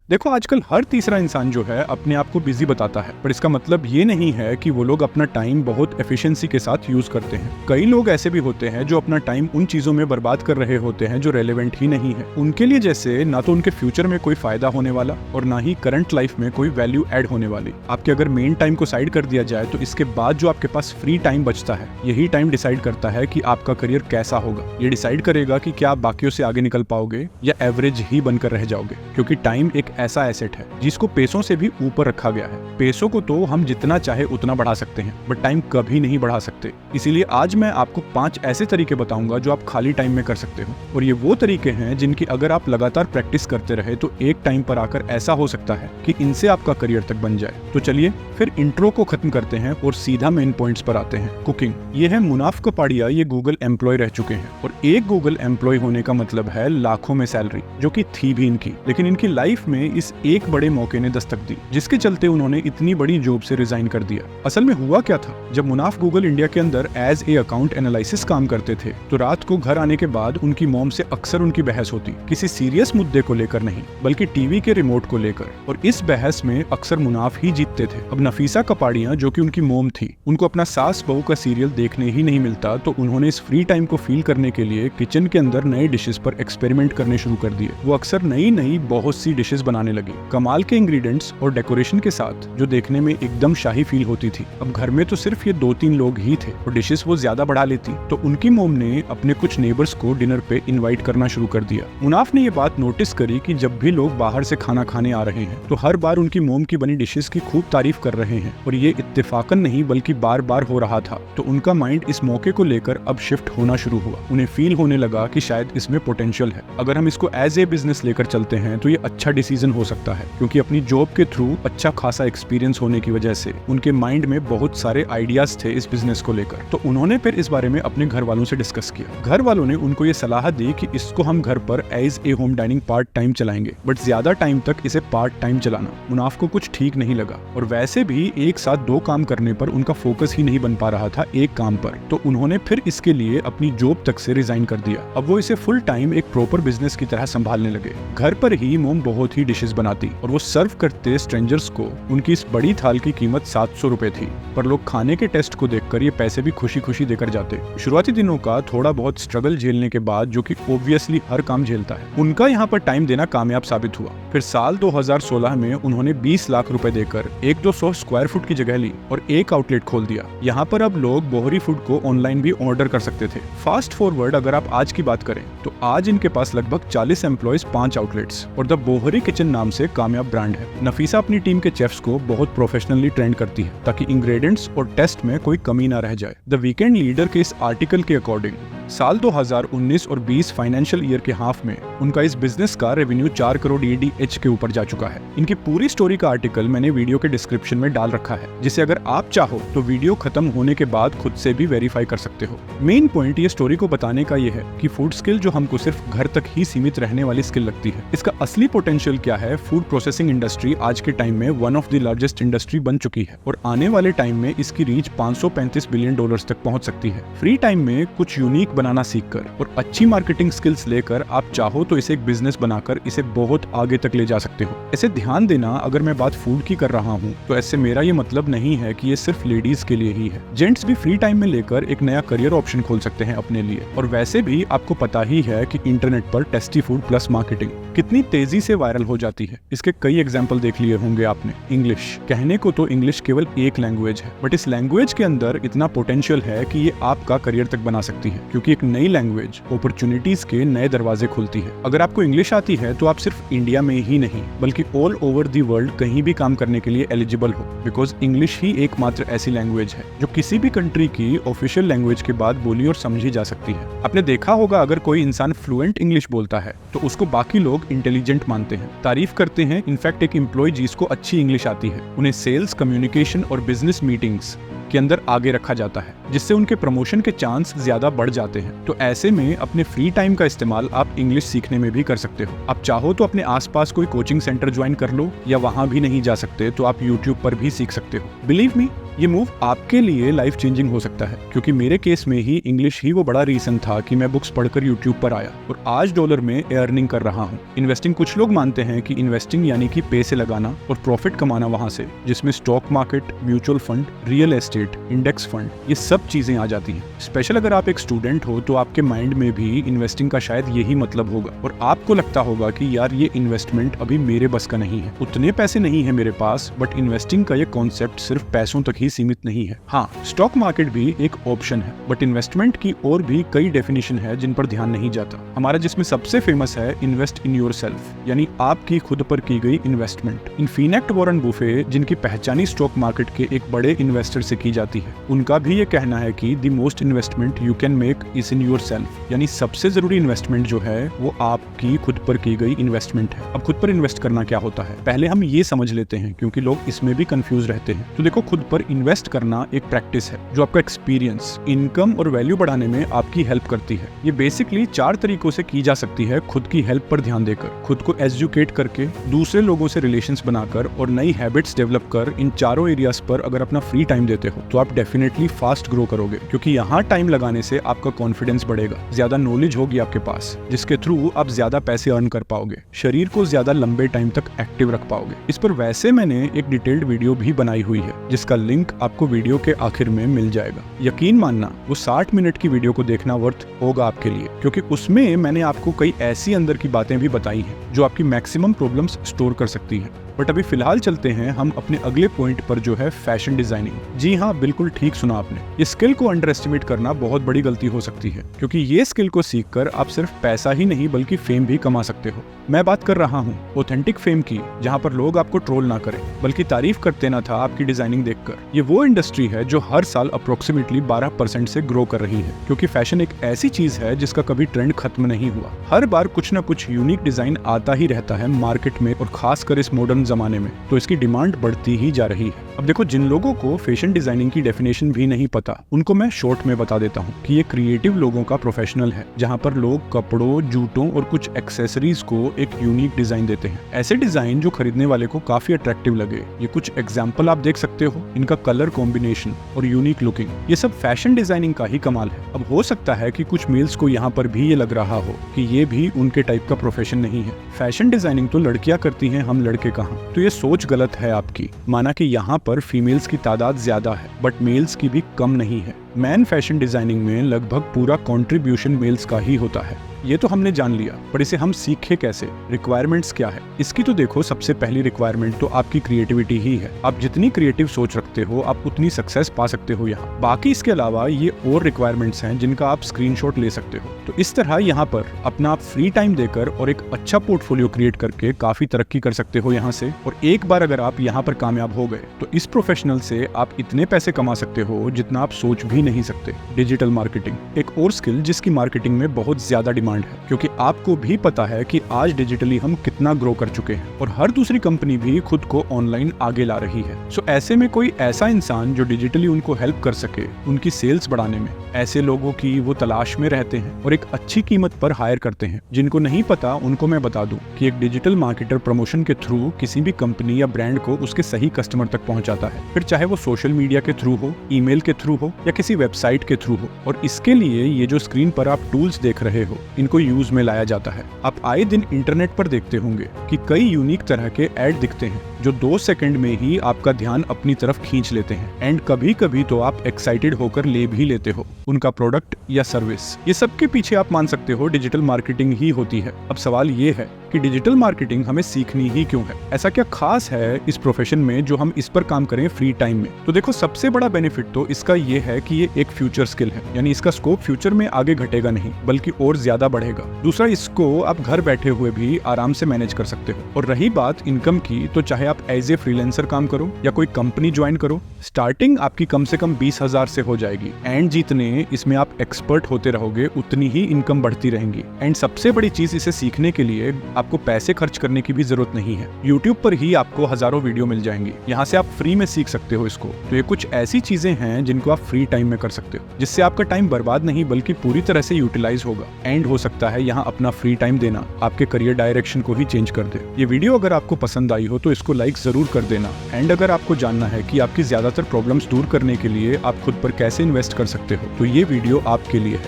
देखो, आजकल हर तीसरा इंसान जो है अपने आप को बिजी बताता है, पर इसका मतलब ये नहीं है कि वो लोग अपना टाइम बहुत एफिशिएंसी के साथ यूज करते हैं। कई लोग ऐसे भी होते हैं जो अपना टाइम उन चीजों में बर्बाद कर रहे होते हैं जो रेलेवेंट ही नहीं है उनके लिए, जैसे ना तो उनके फ्यूचर में कोई फायदा होने वाला और ना ही करंट लाइफ में कोई वैल्यू ऐड होने वाली। आपके अगर मेन टाइम को साइड कर दिया जाए तो इसके बाद जो आपके पास फ्री टाइम बचता है, यही टाइम डिसाइड करता है कि आपका करियर कैसा होगा। ये डिसाइड करेगा कि क्या आप बाकियों से आगे निकल पाओगे या एवरेज ही बनकर रह जाओगे, क्योंकि टाइम एक ऐसा एसेट है जिसको पैसों से भी ऊपर रखा गया है। पैसों को तो हम जितना चाहे उतना बढ़ा सकते हैं, बट टाइम कभी नहीं बढ़ा सकते। इसीलिए आज मैं आपको 5 ऐसे तरीके बताऊंगा जो आप खाली टाइम में कर सकते हो, और ये वो तरीके हैं जिनकी अगर आप लगातार प्रैक्टिस करते रहे तो एक टाइम पर आकर ऐसा हो सकता है कि इनसे आपका करियर तक बन जाए। तो चलिए फिर इंट्रो को खत्म करते हैं और सीधा मेन पॉइंट्स पर आते हैं। कुकिंग। ये है मुनाफ कपाड़िया, ये गूगल एम्प्लॉय रह चुके हैं, और एक गूगल एम्प्लॉय होने का मतलब है लाखों में सैलरी, जो कि थी भी इनकी। लेकिन इनकी लाइफ में इस एक बड़े मौके ने दस्तक दी, जिसके चलते उन्होंने इतनी बड़ी जॉब से रिजाइन कर दिया। असल में हुआ क्या था, जब मुनाफ गूगल इंडिया के अंदर एज ए अकाउंट एनालिसिस काम करते थे तो रात को घर आने के बाद उनकी मॉम से अक्सर उनकी बहस होती, किसी सीरियस मुद्दे को लेकर नहीं बल्कि टीवी के रिमोट को लेकर, और इस बहस में अक्सर मुनाफ ही जीतते थे। अब नफीसा कपाड़िया, जो कि उनकी मॉम थी, उनको अपना सास बहू का सीरियल देखने ही नहीं मिलता, तो उन्होंने इस फ्री टाइम को फील करने के लिए किचन के अंदर नए डिशेस पर एक्सपेरिमेंट करने शुरू कर दिए। वो अक्सर नई नई बहुत सी डिशेस बनाने लगी, कमाल के इंग्रेडिएंट्स और डेकोरेशन के साथ, जो देखने में एकदम शाही फील होती थी। अब घर में तो सिर्फ ये 2-3 लोग ही थे और डिशेस वो ज्यादा बढ़ा लेती, तो उनकी मॉम ने अपने कुछ नेबर्स को डिनर पे इनवाइट करना शुरू कर दिया। मुनाफ ने ये बात नोटिस करी कि जब भी लोग बाहर से खाना खाने आ रहे हैं तो हर बार उनकी मॉम की बनी डिशेस की खूब तारीफ कर रहे हैं, और ये इत्तेफाकन नहीं बल्कि बार बार हो रहा था। तो उनका माइंड इस मौके को लेकर अब शिफ्ट होना शुरू हुआ। उन्हें फील होने लगा कि शायद इसमें पोटेंशियल है। अगर हम इसको एज ए बिजनेस लेकर चलते हैं तो ये अच्छा डिसीजन हो सकता है, क्योंकि अपनी जॉब के थ्रू अच्छा खासा एक्सपीरियंस होने की वजह से उनके माइंड में बहुत सारे आइडियाज थे इस बिजनेस को लेकर। तो उन्होंने फिर इस बारे में अपने घर वालों से डिस्कस किया। घर वालों ने उनको ये सलाह दी कि इसको हम घर पर as a home dining part time चलाएंगे, बट ज्यादा टाइम तक इसे पार्ट टाइम चलाना मुनाफ को कुछ ठीक नहीं लगा, और वैसे भी एक साथ 2 काम करने पर उनका फोकस ही नहीं बन पा रहा था एक काम पर। तो उन्होंने फिर इसके लिए अपनी जॉब तक से रिजाइन कर दिया। अब वो इसे फुल टाइम एक प्रॉपर बिजनेस की तरह संभालने लगे। घर पर ही मोम बहुत ही डिशेस बनाती और वो सर्व करते स्ट्रेंजर्स को। उनकी इस बड़ी थाल की कीमत 700 रुपए थी, पर लोग खाने के टेस्ट को देखकर ये पैसे भी खुशी खुशी देकर जाते। शुरुआती दिनों का थोड़ा बहुत स्ट्रगल झेलने के बाद, जो कि ऑब्वियसली हर काम झेलता है, उनका यहाँ पर टाइम देना कामयाब साबित हुआ। फिर साल 2016 में उन्होंने 20 लाख रुपए देकर 100-200 स्क्वायर फुट की जगह ली और एक आउटलेट खोल दिया। यहाँ पर अब लोग बोहरी फूड को ऑनलाइन भी ऑर्डर कर सकते थे। फास्ट फॉरवर्ड अगर आप आज की बात करें तो आज इनके पास लगभग 40 एम्प्लॉयज, 5 आउटलेट्स और द बोहरी किचन नाम से कामयाब ब्रांड है। नफीसा अपनी टीम के शेफ्स को बहुत प्रोफेशनली ट्रेन करती है ताकि इंग्रेडिएंट्स और टेस्ट में कोई कमी ना रह जाए। द वीकेंड लीडर के इस आर्टिकल के अकॉर्डिंग साल 2019 और 20 फाइनेंशियल ईयर के हाफ में उनका इस बिजनेस का रेवेन्यू 4 करोड़ EAD के ऊपर जा चुका है। इनकी पूरी स्टोरी का आर्टिकल मैंने वीडियो के डिस्क्रिप्शन में डाल रखा है, जिसे अगर आप चाहो तो वीडियो खत्म होने के बाद खुद से भी वेरीफाई कर सकते हो। मेन पॉइंट ये स्टोरी को बताने का ये है कि फूड स्किल जो हमको सिर्फ घर तक ही सीमित रहने वाली स्किल लगती है, इसका असली पोटेंशियल क्या है। फूड प्रोसेसिंग इंडस्ट्री आज के टाइम में one of the largest industry बन चुकी है और आने वाले टाइम में इसकी रीच $535 बिलियन तक पहुंच सकती है। फ्री टाइम में कुछ यूनिक बनाना सीखकर और अच्छी मार्केटिंग स्किल्स लेकर आप चाहो तो इसे एक बिजनेस बनाकर इसे बहुत आगे तक ले जा सकते हो। ऐसे ध्यान देना, अगर मैं बात फूड की कर रहा हूँ तो ऐसे मेरा ये मतलब नहीं है कि ये सिर्फ लेडीज के लिए ही है। जेंट्स भी फ्री टाइम में लेकर एक नया करियर ऑप्शन खोल सकते हैं अपने लिए। और वैसे भी आपको पता ही है कि इंटरनेट पर टेस्टी फूड प्लस मार्केटिंग कितनी तेजी से वायरल हो जाती है। इसके कई एग्जाम्पल देख लिए होंगे आपने। इंग्लिश, कहने को तो इंग्लिश केवल एक लैंग्वेज है, बट इस लैंग्वेज के अंदर इतना पोटेंशियल है कि ये आपका करियर तक बना सकती है, क्योंकि एक नई लैंग्वेज अपॉर्चुनिटीज के नए दरवाजे खोलती है। अगर आपको इंग्लिश आती है तो आप सिर्फ इंडिया में ही नहीं बल्कि ऑल ओवर दी वर्ल्ड कहीं भी काम करने के लिए एलिजिबल हो, बिकॉज इंग्लिश ही एकमात्र ऐसी लैंग्वेज है जो किसी भी कंट्री की ऑफिशियल लैंग्वेज के बाद बोली और समझी जा सकती है। आपने देखा होगा, अगर कोई इंसान फ्लुएंट इंग्लिश बोलता है तो उसको बाकी लोग इंटेलिजेंट मानते हैं, तारीफ करते हैं। इनफैक्ट एक एम्प्लॉय जिसको अच्छी इंग्लिश आती है उन्हें सेल्स, कम्युनिकेशन और बिजनेस मीटिंग्स के अंदर आगे रखा जाता है, जिससे उनके प्रमोशन के चांस ज्यादा बढ़ जाते हैं। तो ऐसे में अपने फ्री टाइम का इस्तेमाल आप इंग्लिश सीखने में भी कर सकते हो। आप चाहो तो अपने आसपास कोई कोचिंग सेंटर ज्वाइन कर लो, या वहां भी नहीं जा सकते तो आप यूट्यूब पर भी सीख सकते हो। बिलीव मी, ये मूव आपके लिए लाइफ चेंजिंग हो सकता है, क्योंकि मेरे केस में ही इंग्लिश ही वो बड़ा रीजन था कि मैं बुक्स पढ़कर यूट्यूब पर आया और आज डॉलर में अर्निंग कर रहा हूँ। इन्वेस्टिंग, कुछ लोग मानते हैं कि इन्वेस्टिंग यानी कि पैसे लगाना और प्रॉफिट कमाना वहां से, जिसमें stock market, mutual fund, real estate, index fund, ये सब चीजें आ जाती हैं। स्पेशल अगर आप एक स्टूडेंट हो तो आपके माइंड में भी इन्वेस्टिंग का शायद यही मतलब होगा और आपको लगता होगा कि यार ये इन्वेस्टमेंट अभी मेरे बस का नहीं है, उतने पैसे नहीं है मेरे पास। बट इन्वेस्टिंग का ये कॉन्सेप्ट सिर्फ पैसों तक ही सीमित नहीं है। हाँ, स्टॉक मार्केट भी एक ऑप्शन है, बट इन्वेस्टमेंट की और भी कई डेफिनेशन है जिन पर ध्यान नहीं जाता। हमारा जिसमें सबसे फेमस है इन्वेस्ट इन योरसेल्फ, यानी आपकी खुद पर की गई इन्वेस्टमेंट। इनफिनिट वॉरेन बुफे, जिनकी पहचानी स्टॉक मार्केट के एक बड़े इन्वेस्टर से की जाती है, उनका भी ये कहना है कि the most investment you can make is in yourself, यानी सबसे जरूरी इन्वेस्टमेंट जो है वो आपकी खुद पर की गई इन्वेस्टमेंट है। अब खुद पर इन्वेस्ट करना क्या होता है, पहले हम ये समझ लेते हैं, क्योंकि लोग इसमें भी कंफ्यूज रहते हैं। तो देखो, खुद पर इन्वेस्ट करना एक प्रैक्टिस है जो आपका एक्सपीरियंस, इनकम और वैल्यू बढ़ाने में आपकी हेल्प करती है। ये बेसिकली 4 तरीकों से की जा सकती है। खुद की हेल्प पर ध्यान देकर, खुद को एजुकेट करके, दूसरे लोगों से रिलेशंस बनाकर और नई हैबिट्स डेवलप कर। इन चारों एरियाज पर अगर अपना फ्री टाइम देते हो तो आप डेफिनेटली फास्ट ग्रो करोगे, क्योंकि यहाँ टाइम लगाने से आपका कॉन्फिडेंस बढ़ेगा, ज्यादा नॉलेज होगी आपके पास, जिसके थ्रू आप ज्यादा पैसे अर्न कर पाओगे, शरीर को ज्यादा लंबे टाइम तक एक्टिव रख पाओगे। इस पर वैसे मैंने एक डिटेल्ड वीडियो भी बनाई हुई है, जिसका लिंक आपको वीडियो के आखिर में मिल जाएगा। यकीन मानना, वो 60 मिनट की वीडियो को देखना वर्थ होगा आपके लिए, क्योंकि उसमें मैंने आपको कई ऐसी अंदर की बातें भी बताई हैं जो आपकी मैक्सिमम प्रॉब्लम्स स्टोर कर सकती हैं। बट अभी फिलहाल चलते हैं हम अपने अगले पॉइंट पर, जो है फैशन डिजाइनिंग। जी हाँ, बिल्कुल ठीक सुना आपने। इस स्किल को अंडर एस्टिमेट करना बहुत बड़ी गलती हो सकती है, क्योंकि ये स्किल को सीखकर आप सिर्फ पैसा ही नहीं बल्कि फेम भी कमा सकते हो। मैं बात कर रहा हूँ ऑथेंटिक फेम की, जहाँ पर लोग आपको ट्रोल ना करें बल्कि तारीफ करते ना था आपकी डिजाइनिंग देखकर। ये वो इंडस्ट्री है जो हर साल अप्रोक्सीमेटली 12% से ग्रो कर रही है, क्योंकि फैशन एक ऐसी चीज है जिसका कभी ट्रेंड खत्म नहीं हुआ। हर बार कुछ न कुछ यूनिक डिजाइन आता ही रहता है मार्केट में, और खासकर इस मॉडर्न जमाने में तो इसकी डिमांड बढ़ती ही जा रही है। अब देखो, जिन लोगों को फैशन डिजाइनिंग की डेफिनेशन भी नहीं पता, उनको मैं शॉर्ट में बता देता हूँ कि ये क्रिएटिव लोगों का प्रोफेशनल है, जहाँ पर लोग कपड़ों, जूतों और कुछ एक्सेसरीज को एक यूनिक डिजाइन देते हैं। ऐसे डिजाइन जो खरीदने वाले को काफी अट्रैक्टिव लगे। ये कुछ एग्जाम्पल आप देख सकते हो, इनका कलर कॉम्बिनेशन और यूनिक लुकिंग, ये सब फैशन डिजाइनिंग का ही कमाल है। अब हो सकता है कि कुछ मेल्स को यहाँ पर भी ये लग रहा हो कि ये भी उनके टाइप का प्रोफेशन नहीं है। फैशन डिजाइनिंग तो लड़कियां करती हैं, हम लड़के कहाँ। तो ये सोच गलत है आपकी। माना कि यहाँ पर फीमेल्स की तादाद ज्यादा है, बट मेल्स की भी कम नहीं है। मैन फैशन डिजाइनिंग में लगभग पूरा कंट्रीब्यूशन मेल्स का ही होता है। ये तो हमने जान लिया, पर इसे हम सीखे कैसे, रिक्वायरमेंट्स क्या है इसकी? तो देखो, सबसे पहली रिक्वायरमेंट तो आपकी क्रिएटिविटी ही है। आप जितनी क्रिएटिव सोच रखते हो, आप उतनी सक्सेस पा सकते हो यहाँ। बाकी इसके अलावा ये और रिक्वायरमेंट्स हैं जिनका आप स्क्रीनशॉट ले सकते हो। तो इस तरह यहाँ पर अपना आप फ्री टाइम देकर और एक अच्छा पोर्टफोलियो क्रिएट करके काफी तरक्की कर सकते हो यहाँ से। और एक बार अगर आप यहाँ पर कामयाब हो गए तो इस प्रोफेशनल से आप इतने पैसे कमा सकते हो जितना आप सोच भी नहीं सकते। डिजिटल मार्केटिंग एक और स्किल जिसकी मार्केटिंग में बहुत ज्यादा डिमांड है, क्योंकि आपको भी पता है कि आज डिजिटली हम कितना ग्रो कर चुके हैं और हर दूसरी कंपनी भी खुद को ऑनलाइन आगे ला रही है। सो ऐसे में कोई ऐसा इंसान जो डिजिटली उनको हेल्प कर सके उनकी सेल्स बढ़ाने में, ऐसे लोगों की वो तलाश में रहते हैं और एक अच्छी कीमत पर हायर करते हैं। जिनको नहीं पता उनको मैं बता दूं कि एक डिजिटल मार्केटर प्रमोशन के थ्रू किसी भी कंपनी या ब्रांड को उसके सही कस्टमर तक पहुंचाता है, फिर चाहे वो सोशल मीडिया के थ्रू हो, ईमेल के थ्रू हो या किसी वेबसाइट के थ्रू हो। और इसके लिए ये जो स्क्रीन पर आप टूल्स देख रहे हो, इनको यूज में लाया जाता है। आप आए दिन इंटरनेट पर देखते होंगे कि कई यूनिक तरह के ऐड दिखते हैं जो 2 सेकंड में ही आपका ध्यान अपनी तरफ खींच लेते हैं। एंड कभी कभी तो आप एक्साइटेड होकर ले भी लेते हो उनका प्रोडक्ट या सर्विस। ये सब के पीछे आप मान सकते हो डिजिटल मार्केटिंग ही होती है। अब सवाल ये है कि डिजिटल मार्केटिंग हमें सीखनी ही क्यों है? ऐसा क्या खास है इस प्रोफेशन में जो हम इस पर काम करें फ्री टाइम में? तो देखो, सबसे बड़ा बेनिफिट तो इसका ये है कि ये एक फ्यूचर स्किल है, यानी इसका स्कोप फ्यूचर में आगे घटेगा नहीं बल्कि और ज्यादा बढ़ेगा। दूसरा, इसको आप घर बैठे हुए भी आराम से मैनेज कर सकते हो। और रही बात इनकम की, तो चाहे आप एज ए फ्रीलांसर काम करो या कोई कंपनी ज्वाइन करो, स्टार्टिंग आपकी कम से कम 20,000 से हो जाएगी। एंड जितने इसमें आप एक्सपर्ट होते रहोगे उतनी ही इनकम बढ़ती रहेंगी। एंड सबसे बड़ी चीज, इसे सीखने के लिए आपको पैसे खर्च करने की भी जरूरत नहीं है। YouTube पर ही आपको हजारों वीडियो मिल जाएंगी, यहाँ से आप फ्री में सीख सकते हो इसको। तो ये कुछ ऐसी चीजें हैं जिनको आप फ्री टाइम में कर सकते हो, जिससे आपका टाइम बर्बाद नहीं बल्कि पूरी तरह से यूटिलाइज होगा। एंड हो सकता है यहाँ अपना फ्री टाइम देना आपके करियर डायरेक्शन को ही चेंज कर दे। ये वीडियो अगर आपको पसंद आई हो तो इसको लाइक जरूर कर देना। एंड अगर आपको जानना है कि आपकी ज्यादातर प्रॉब्लम्स दूर करने के लिए आप खुद पर कैसे इन्वेस्ट कर सकते हो, तो ये वीडियो आपके लिए है।